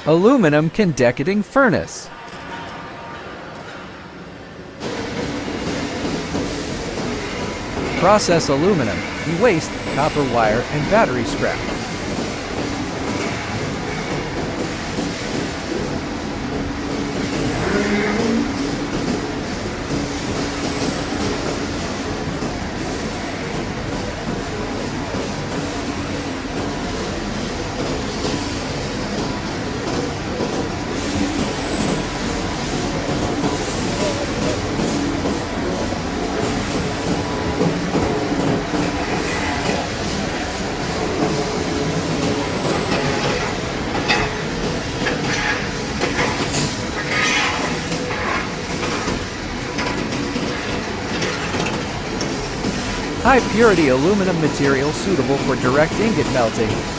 Aluminum Can Decoating Furnace. Process aluminum, e-waste, copper wire, and battery scrap. High purity aluminum material suitable for direct ingot melting.